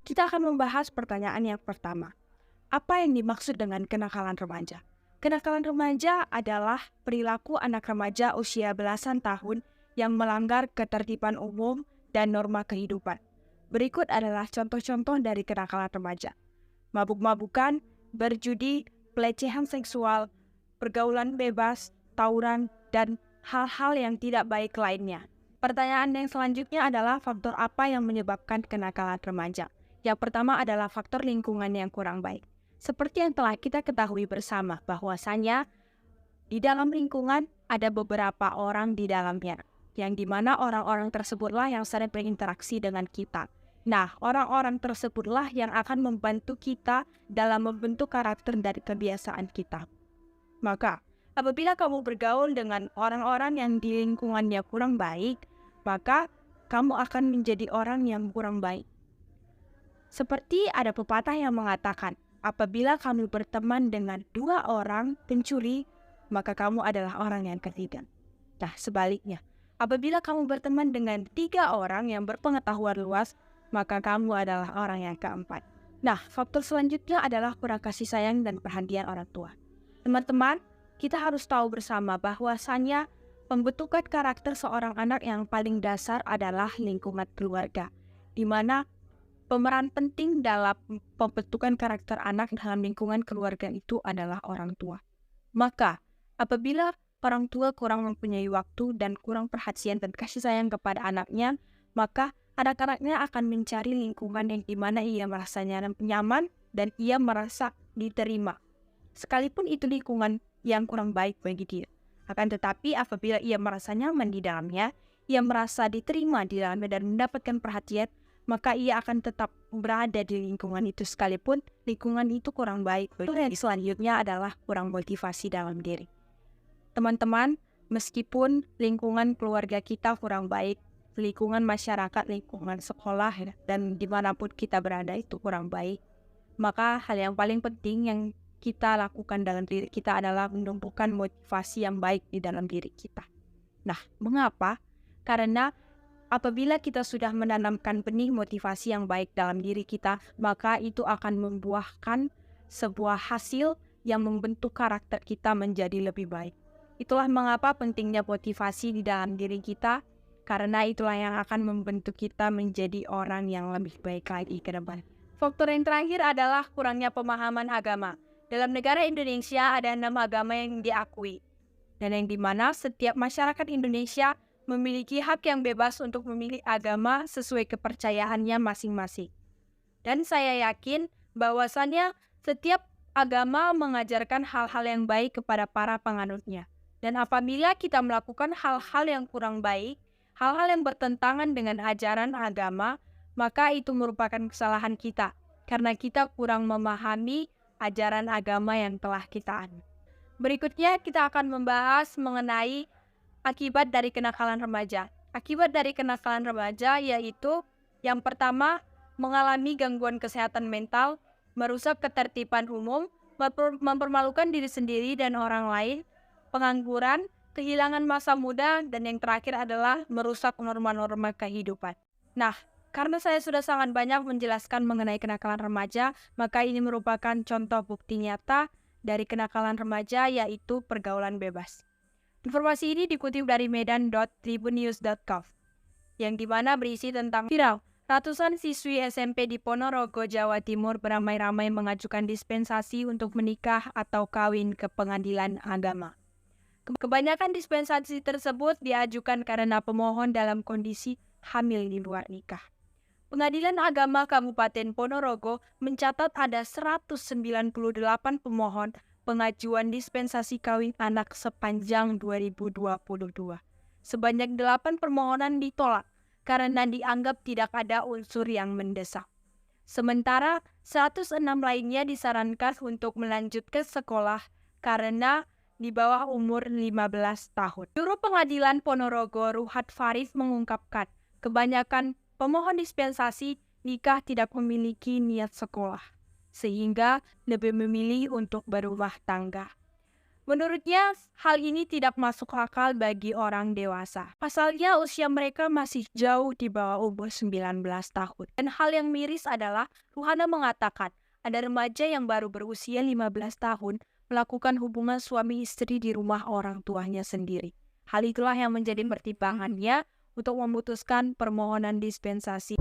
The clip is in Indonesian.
Kita akan membahas pertanyaan yang pertama. Apa yang dimaksud dengan kenakalan remaja? Kenakalan remaja adalah perilaku anak remaja usia belasan tahun yang melanggar ketertiban umum dan norma kehidupan. Berikut adalah contoh-contoh dari kenakalan remaja. Mabuk-mabukan, berjudi, pelecehan seksual, pergaulan bebas, tawuran, dan hal-hal yang tidak baik lainnya. Pertanyaan yang selanjutnya adalah faktor apa yang menyebabkan kenakalan remaja? Yang pertama adalah faktor lingkungan yang kurang baik. Seperti yang telah kita ketahui bersama bahwasanya di dalam lingkungan ada beberapa orang di dalamnya, yang dimana orang-orang tersebutlah yang sering berinteraksi dengan kita. Nah, orang-orang tersebutlah yang akan membantu kita dalam membentuk karakter dari kebiasaan kita. Maka, apabila kamu bergaul dengan orang-orang yang di lingkungannya kurang baik, maka kamu akan menjadi orang yang kurang baik. Seperti ada pepatah yang mengatakan, apabila kamu berteman dengan 2 orang pencuri, maka kamu adalah orang yang ketiga. Nah, sebaliknya, apabila kamu berteman dengan 3 orang yang berpengetahuan luas, maka kamu adalah orang yang keempat. Nah, faktor selanjutnya adalah kurang kasih sayang dan perhatian orang tua. Teman-teman, kita harus tahu bersama bahwasannya pembentukan karakter seorang anak yang paling dasar adalah lingkungan keluarga, di mana pemeran penting dalam pembentukan karakter anak dalam lingkungan keluarga itu adalah orang tua. Maka, apabila orang tua kurang mempunyai waktu dan kurang perhatian dan kasih sayang kepada anaknya, maka anak-anaknya akan mencari lingkungan yang dimana ia merasa nyaman dan ia merasa diterima. Sekalipun itu lingkungan yang kurang baik bagi dia. Akan tetapi apabila ia merasa nyaman di dalamnya, ia merasa diterima di dalamnya dan mendapatkan perhatian, maka ia akan tetap berada di lingkungan itu sekalipun lingkungan itu kurang baik. Dan selanjutnya adalah kurang motivasi dalam diri. Teman-teman, meskipun lingkungan keluarga kita kurang baik, lingkungan masyarakat, lingkungan sekolah, dan dimanapun kita berada itu kurang baik, maka hal yang paling penting yang kita lakukan dalam diri kita adalah menumbuhkan motivasi yang baik di dalam diri kita. Nah, mengapa? Karena apabila kita sudah menanamkan benih motivasi yang baik dalam diri kita, maka itu akan membuahkan sebuah hasil yang membentuk karakter kita menjadi lebih baik. Itulah mengapa pentingnya motivasi di dalam diri kita, karena itulah yang akan membentuk kita menjadi orang yang lebih baik lagi ke depan. Faktor yang terakhir adalah kurangnya pemahaman agama. Dalam negara Indonesia ada 6 agama yang diakui, dan yang dimana setiap masyarakat Indonesia memiliki hak yang bebas untuk memilih agama sesuai kepercayaannya masing-masing. Dan saya yakin bahwasannya setiap agama mengajarkan hal-hal yang baik kepada para penganutnya. Dan apabila kita melakukan hal-hal yang kurang baik, hal-hal yang bertentangan dengan ajaran agama, maka itu merupakan kesalahan kita, karena kita kurang memahami ajaran agama yang telah kita anut. Berikutnya kita akan membahas mengenai akibat dari kenakalan remaja. Akibat dari kenakalan remaja yaitu yang pertama, mengalami gangguan kesehatan mental, merusak ketertiban umum, mempermalukan diri sendiri dan orang lain, pengangguran, kehilangan masa muda, dan yang terakhir adalah merusak norma-norma kehidupan. Nah, karena saya sudah sangat banyak menjelaskan mengenai kenakalan remaja, maka ini merupakan contoh bukti nyata dari kenakalan remaja yaitu pergaulan bebas. Informasi ini dikutip dari medan.tribunnews.com, yang dimana berisi tentang viral. Ratusan siswi SMP di Ponorogo, Jawa Timur beramai-ramai mengajukan dispensasi untuk menikah atau kawin ke pengadilan agama. Kebanyakan dispensasi tersebut diajukan karena pemohon dalam kondisi hamil di luar nikah. Pengadilan Agama Kabupaten Ponorogo mencatat ada 198 pemohon pengajuan dispensasi kawin anak sepanjang 2022. Sebanyak 8 permohonan ditolak karena dianggap tidak ada unsur yang mendesak. Sementara 106 lainnya disarankan untuk melanjut ke sekolah karena di bawah umur 15 tahun. Juru Pengadilan Ponorogo Ruhat Farif mengungkapkan, kebanyakan pemohon dispensasi nikah tidak memiliki niat sekolah, sehingga lebih memilih untuk berumah tangga. Menurutnya, hal ini tidak masuk akal bagi orang dewasa. Pasalnya usia mereka masih jauh di bawah umur 19 tahun. Dan hal yang miris adalah Ruhana mengatakan ada remaja yang baru berusia 15 tahun melakukan hubungan suami istri di rumah orang tuanya sendiri. Hal itulah yang menjadi pertimbangannya untuk memutuskan permohonan dispensasi.